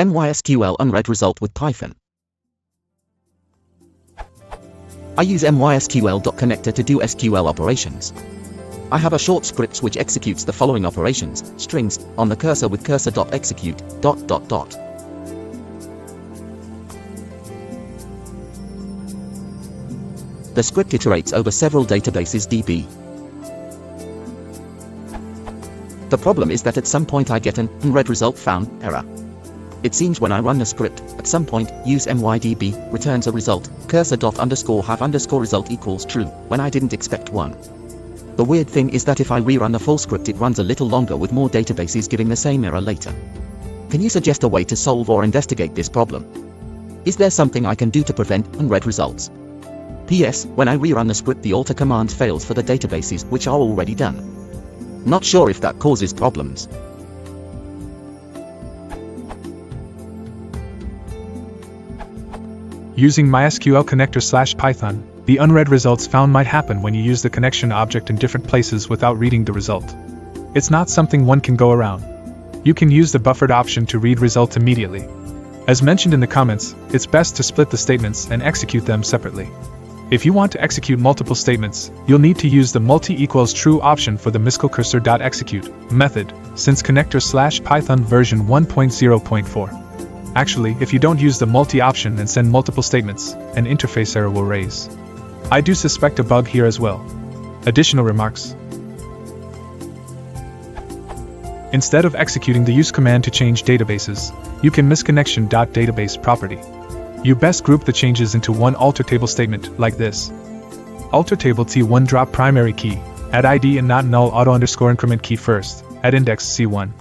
MySQL Unread result with Python. I use MySQL.connector to do SQL operations. I have a short script which executes the following operations: strings, on the cursor with cursor.execute, ... The script iterates over several databases DB. The problem is that at some point I get an unread result found error. It seems when I run the script, at some point, use mydb, returns a result, cursor._have_result equals true, when I didn't expect one. The weird thing is that if I rerun the full script it runs a little longer with more databases giving the same error later. Can you suggest a way to solve or investigate this problem? Is there something I can do to prevent unread results? PS, when I rerun the script the alter command fails for the databases which are already done. Not sure if that causes problems. Using MySQL connector/Python, the unread results found might happen when you use the connection object in different places without reading the result. It's not something one can go around. You can use the buffered option to read result immediately. As mentioned in the comments, it's best to split the statements and execute them separately. If you want to execute multiple statements, you'll need to use the multi=true option for the MySQL cursor.execute method, since connector/Python version 1.0.4. Actually, if you don't use the multi option and send multiple statements, an interface error will raise. I do suspect a bug here as well. Additional remarks. Instead of executing the use command to change databases, you can misconnection.database property. You best group the changes into one alter table statement, like this. Alter table T1 drop primary key, add ID and not null auto_increment key first, add index C1.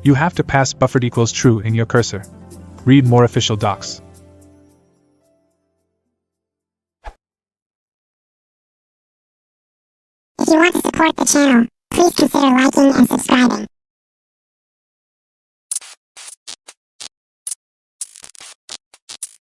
You have to pass buffered=true in your cursor. Read more official docs. If you want to support the channel, please consider liking and subscribing.